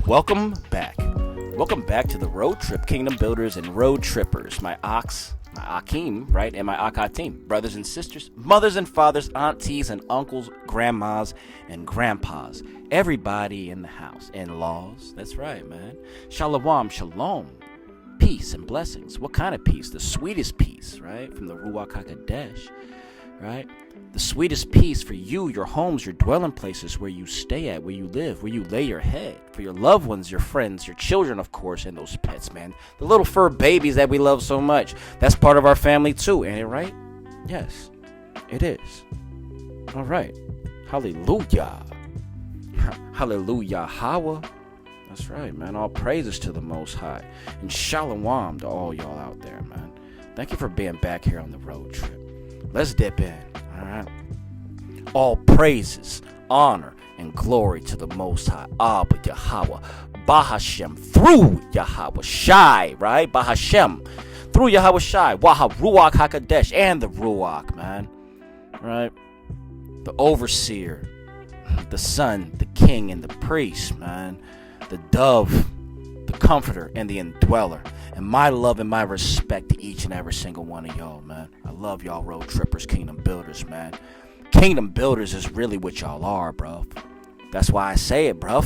Welcome back. Welcome back to the Road Trip Kingdom Builders and Road Trippers. My Akim, right, and my Akatim, brothers and sisters, mothers and fathers, aunties and uncles, grandmas and grandpas, everybody in the house, in-laws. That's right, man. Shalom, shalom, peace and blessings. What kind of peace? The sweetest peace, right, from the Ruach HaKodesh, right? The sweetest peace for you, your homes, your dwelling places, where you stay at, where you live, where you lay your head, for your loved ones, your friends, your children, of course, and those pets, man. The little fur babies that we love so much. That's part of our family too, ain't it right? Yes, it is. All right. Hallelujah. Hallelujah. Yahawah. That's right, man. All praises to the Most High. And shalom to all y'all out there, man. Thank you for being back here on the road trip. Let's dip in. All right. All praises, honor, and glory to the Most High, Abba Yahawah, Bahashem, through YAHAWASHI, right? Bahashem, through YAHAWASHI, Ruach HaKodesh, and the Ruach, man, right? The overseer, the son, the king, and the priest, man, the dove, the comforter, and the indweller. And my love and my respect to each and every single one of y'all, man. I love y'all road trippers, kingdom builders, man. Kingdom builders is really what y'all are, bro. That's why I say it, bro.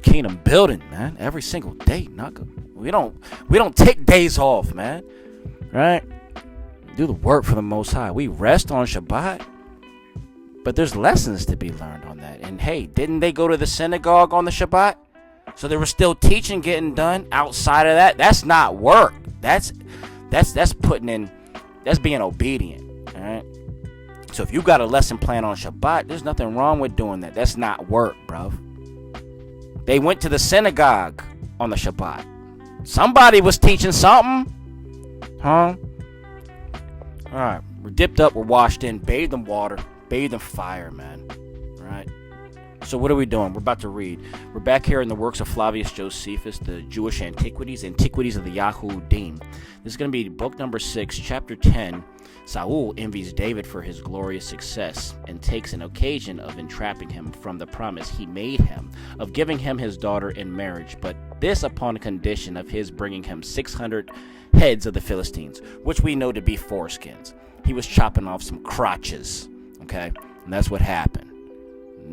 Kingdom building, man. Every single day. We don't take days off, man. Right? Do the work for the Most High. We rest on Shabbat. But there's lessons to be learned on that. And hey, didn't they go to the synagogue on the Shabbat? So there was still teaching getting done outside of that. That's not work. That's putting in, that's being obedient. All right. So if you got a lesson plan on Shabbat, there's nothing wrong with doing that. That's not work, bro. They went to the synagogue on the Shabbat. Somebody was teaching something. Huh? All right. We're dipped up. We're washed in. Bathed in water. Bathed in fire, man. All right. So what are we doing? We're about to read. We're back here in the works of Flavius Josephus, the Jewish Antiquities of the Yahudim. This is going to be book number 6, chapter 10. Saul envies David for his glorious success and takes an occasion of entrapping him from the promise he made him of giving him his daughter in marriage, but this upon condition of his bringing him 600 heads of the Philistines, which we know to be foreskins. He was chopping off some crotches, okay? And that's what happened.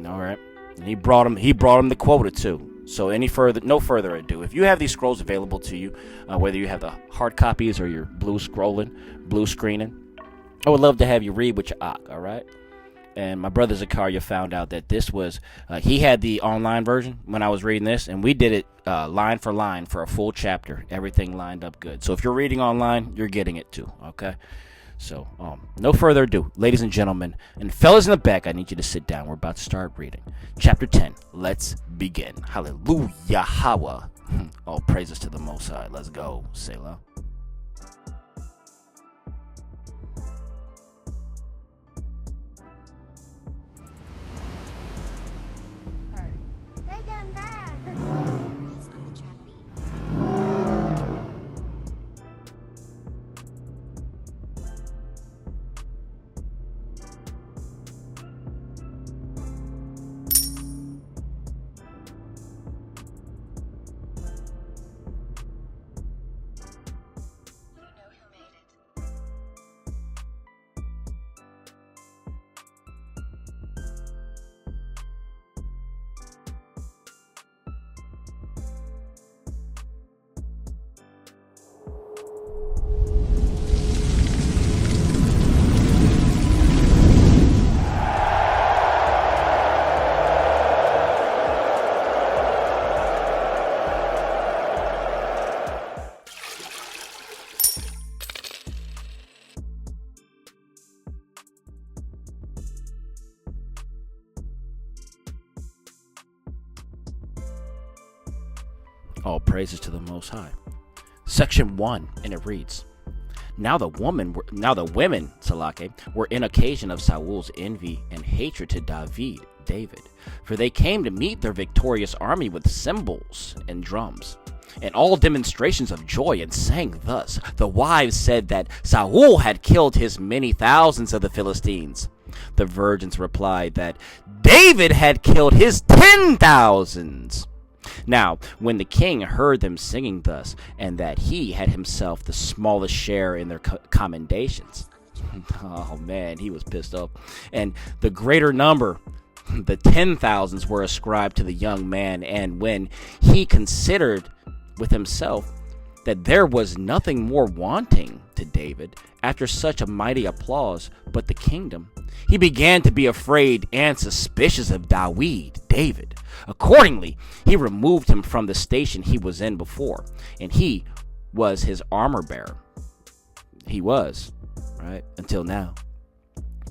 All right. And he brought him the quota too. So no further ado. If you have these scrolls available to you, whether you have the hard copies or your blue screening, I would love to have you read with your Ak, all right? And my brother Zakaria found out that this was, he had the online version when I was reading this, and we did it line for line for a full chapter. Everything lined up good. So if you're reading online, you're getting it too, okay? So, no further ado, ladies and gentlemen, and fellas in the back, I need you to sit down. We're about to start reading. Chapter 10, let's begin. Hallelujah, Yahawah. All praises to the Most High. Let's go, Selah. All praises to the Most High. Section 1, and it reads, Now the women, Salake, were in occasion of Saul's envy and hatred to David, for they came to meet their victorious army with cymbals and drums, and all demonstrations of joy, and sang thus. The wives said that Saul had killed his many thousands of the Philistines. The virgins replied that David had killed his 10,000s. Now, when the king heard them singing thus, and that he had himself the smallest share in their commendations, oh man, he was pissed off. And the greater number, the 10,000s, were ascribed to the young man. And when he considered with himself that there was nothing more wanting to David after such a mighty applause but the kingdom, he began to be afraid and suspicious of David. Accordingly, he removed him from the station he was in before, and he was his armor bearer. He was, right, until now,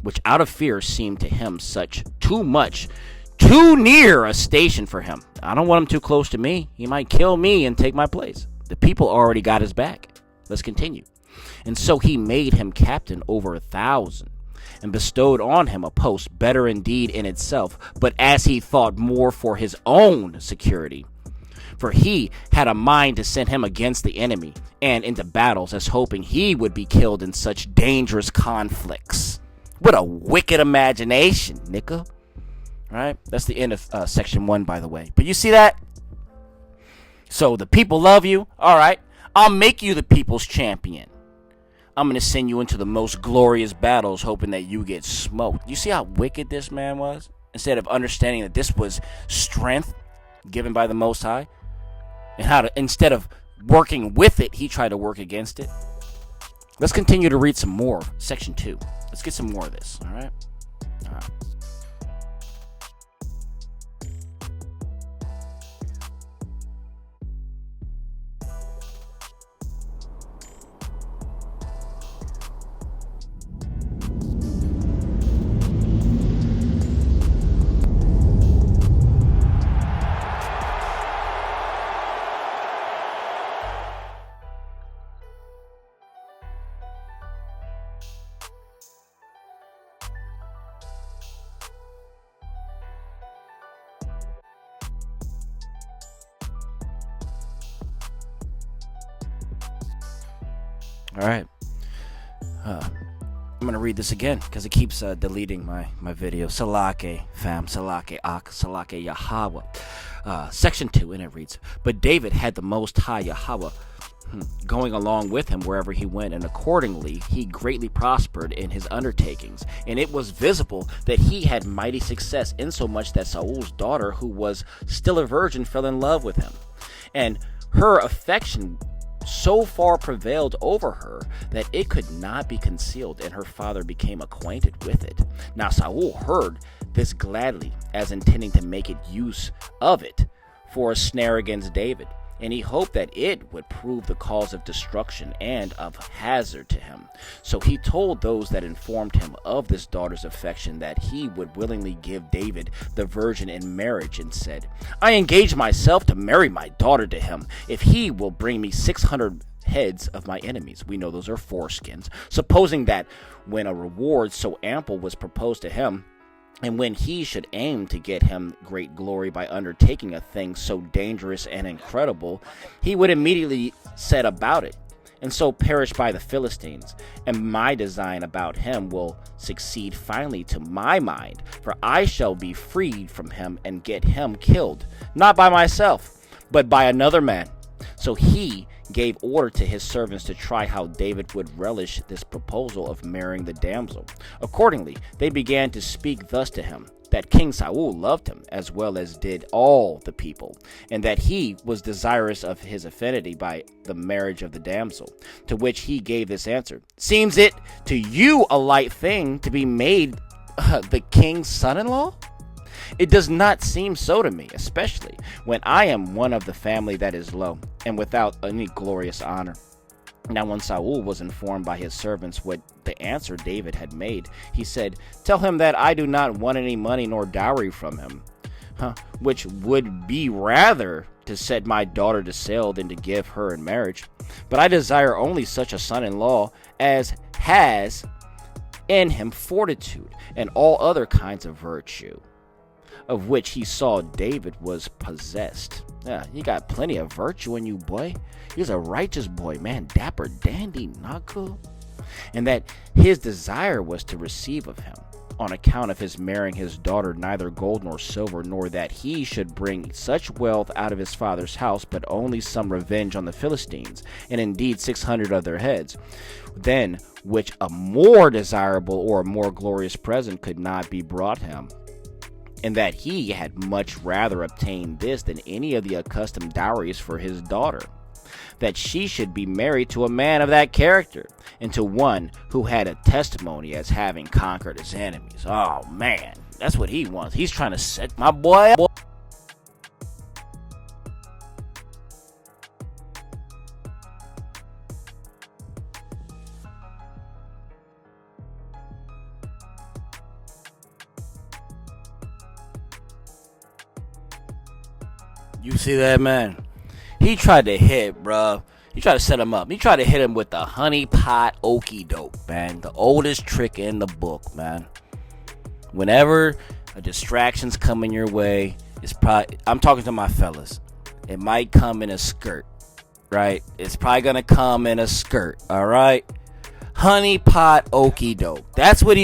which out of fear seemed to him such too near a station for him. I don't want him too close to me. He might kill me and take my place. The people already got his back. Let's continue. And so he made him captain over 1,000, and bestowed on him a post better indeed in itself, but as he thought more for his own security. For he had a mind to send him against the enemy and into battles, as hoping he would be killed in such dangerous conflicts. What a wicked imagination, Nika. Right? That's the end of section 1, by the way. But you see that? So the people love you. All right. I'll make you the people's champion. I'm going to send you into the most glorious battles, hoping that you get smoked. You see how wicked this man was? Instead of understanding that this was strength given by the Most High, and how to, instead of working with it, he tried to work against it. Let's continue to read some more. Section 2. Let's get some more of this. All right. All right. All right. I'm going to read this again because it keeps deleting my video. Salake, fam. Salake, ak. Salake, Yahawah. Section 2, and it reads, But David had the Most High Yahawah going along with him wherever he went, and accordingly he greatly prospered in his undertakings. And it was visible that he had mighty success, insomuch that Saul's daughter, who was still a virgin, fell in love with him. And her affection so far prevailed over her that it could not be concealed, and her father became acquainted with it. Now Saul heard this gladly, as intending to make it use of it for a snare against David, and he hoped that it would prove the cause of destruction and of hazard to him. So he told those that informed him of this daughter's affection that he would willingly give David the virgin in marriage, and said, I engage myself to marry my daughter to him, if he will bring me 600 heads of my enemies. We know those are foreskins. Supposing that when a reward so ample was proposed to him, and when he should aim to get him great glory by undertaking a thing so dangerous and incredible, he would immediately set about it, and so perish by the Philistines. And my design about him will succeed finally to my mind, for I shall be freed from him and get him killed, not by myself, but by another man. So he gave order to his servants to try how David would relish this proposal of marrying the damsel. Accordingly, they began to speak thus to him, that King Saul loved him, as well as did all the people, and that he was desirous of his affinity by the marriage of the damsel. To which he gave this answer, Seems it to you a light thing to be made the king's son-in-law? It does not seem so to me, especially when I am one of the family that is low, and without any glorious honor. Now when Saul was informed by his servants what the answer David had made, he said, Tell him that I do not want any money nor dowry from him, which would be rather to set my daughter to sale than to give her in marriage. But I desire only such a son-in-law as has in him fortitude and all other kinds of virtue, of which he saw David was possessed. Yeah, you got plenty of virtue in you, boy. He's a righteous boy, man. Dapper dandy knuckle. And that his desire was to receive of him, on account of his marrying his daughter, neither gold nor silver, nor that he should bring such wealth out of his father's house, but only some revenge on the Philistines, and indeed 600 of their heads, than which a more desirable or a more glorious present could not be brought him. And that he had much rather obtain this than any of the accustomed dowries for his daughter, that she should be married to a man of that character, and to one who had a testimony as having conquered his enemies. Oh man, that's what he wants. He's trying to set my boy up. You see that, man? He tried to hit, bruh. He tried to set him up. He tried to hit him with the honey pot okie doke, man. The oldest trick in the book, man. Whenever a distraction's coming your way, it's probably, I'm talking to my fellas, it might come in a skirt, right? It's probably gonna come in a skirt, all right? Honey pot okie doke. That's what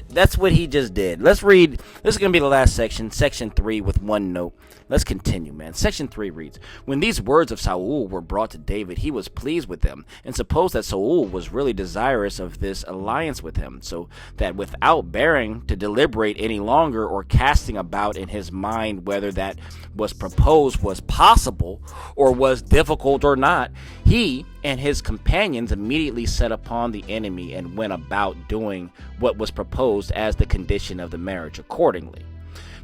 that's what he just did. Let's read. This is gonna be the last section, section 3, with one note. Let's continue, man. Section 3 reads, when these words of Saul were brought to David, he was pleased with them, and supposed that Saul was really desirous of this alliance with him, so that without bearing to deliberate any longer, or casting about in his mind whether that was proposed was possible, or was difficult or not, he and his companions immediately set upon the enemy, and went about doing what was proposed as the condition of the marriage accordingly.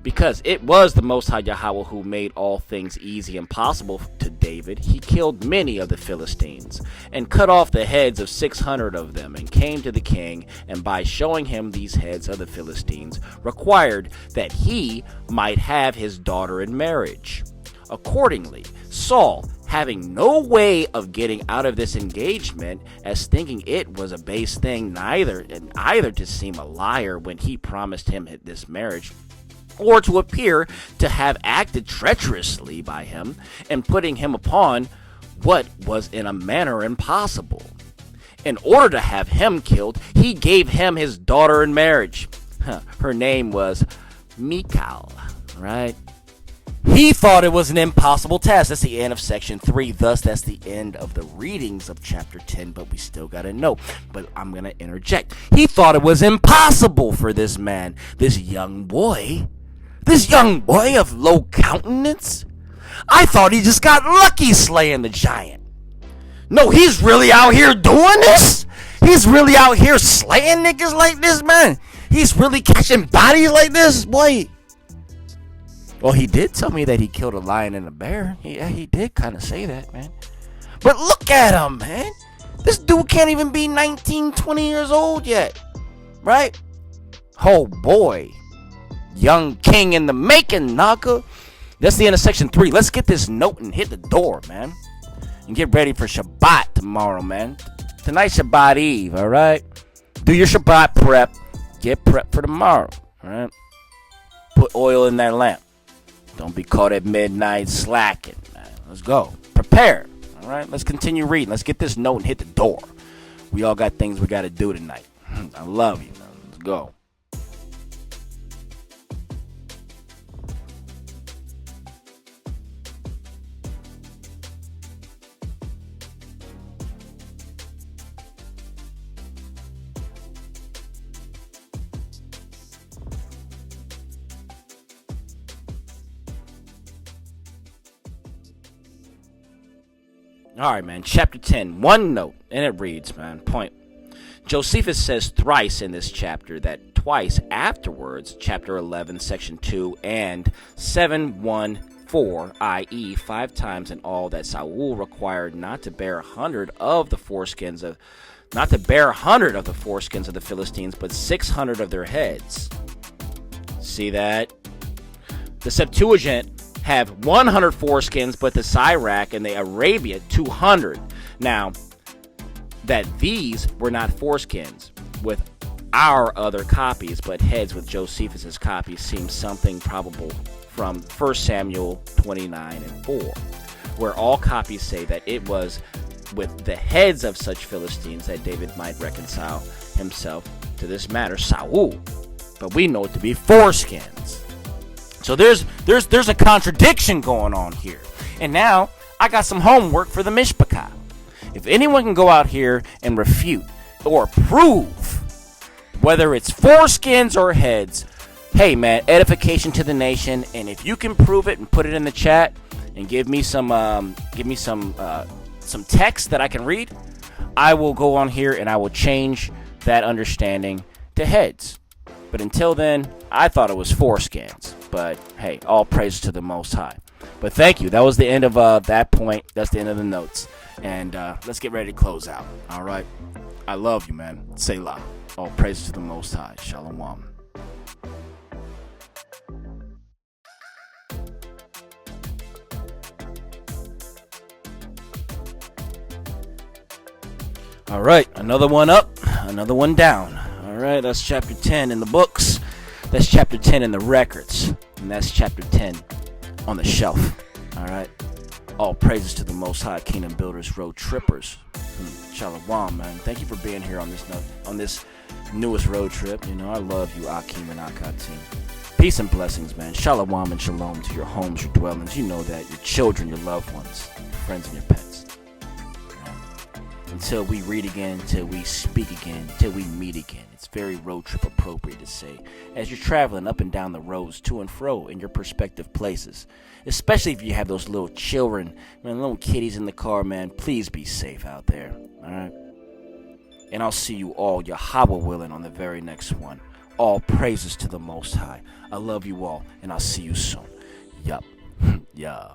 Because it was the Most High Yahawah who made all things easy and possible to David, he killed many of the Philistines, and cut off the heads of 600 of them, and came to the king, and by showing him these heads of the Philistines, required that he might have his daughter in marriage. Accordingly, Saul, having no way of getting out of this engagement, as thinking it was a base thing either to seem a liar when he promised him this marriage, or to appear to have acted treacherously by him, and putting him upon what was in a manner impossible. In order to have him killed, he gave him his daughter in marriage. Her name was Michal, right? He thought it was an impossible task. That's the end of section 3. Thus, that's the end of the readings of chapter 10, but we still got to know. But I'm going to interject. He thought it was impossible for this man, this young boy of low countenance. I thought he just got lucky slaying the giant. No, he's really out here doing this? He's really out here slaying niggas like this, man? He's really catching bodies like this, boy? Well, he did tell me that he killed a lion and a bear. Yeah, he did kind of say that, man. But look at him, man. This dude can't even be 19, 20 years old yet. Right? Oh, boy. Young king in the making, Naka. That's the end of section 3. Let's get this note and hit the door, man. And get ready for Shabbat tomorrow, man. Tonight's Shabbat Eve, all right? Do your Shabbat prep. Get prepped for tomorrow, all right? Put oil in that lamp. Don't be caught at midnight slacking, man. Let's go. Prepare, all right? Let's continue reading. Let's get this note and hit the door. We all got things we got to do tonight. I love you, man. Let's go. All right, man. Chapter 10. One note, and it reads, man. Point. Josephus says thrice in this chapter that twice afterwards, chapter 11, section 2, and 7:1:4, i.e., 5 times in all, that Saul required not to bear 100 of the foreskins of the Philistines, but 600 of their heads. See that? The Septuagint have 100 foreskins, but the Iraq and the Arabia 200. Now, that these were not foreskins with our other copies, but heads with Josephus's copy seems something probable from 1 Samuel 29 and 4, where all copies say that it was with the heads of such Philistines that David might reconcile himself to this matter, Saul. But we know it to be foreskins. So there's a contradiction going on here. And now I got some homework for the Mishpachah. If anyone can go out here and refute or prove whether it's foreskins or heads, hey man, edification to the nation. And if you can prove it and put it in the chat and give me some text that I can read, I will go on here and I will change that understanding to heads. But until then, I thought it was foreskins. But hey, all praise to the Most High. But thank you. That was the end of that point. That's the end of the notes. And let's get ready to close out. All right. I love you, man. Selah. All praise to the Most High. Shalom. All right. Another one up. Another one down. All right. That's chapter 10 in the books. That's chapter 10 in the records. And that's chapter 10 on the shelf. All right. All praises to the Most High, Kingdom Builders, Road Trippers. Shalom, man. Thank you for being here on this newest road trip. You know, I love you, Akeem and Akatim. Peace and blessings, man. Shalom and shalom to your homes, your dwellings. You know that. Your children, your loved ones, your friends, and your pets. Until we read again, until we speak again, until we meet again. It's very road trip appropriate to say as you're traveling up and down the roads to and fro in your respective places. Especially if you have those little children, man, little kitties in the car, man. Please be safe out there. All right. And I'll see you all, Yahawah willing, on the very next one. All praises to the Most High. I love you all, and I'll see you soon. Yup. Yeah.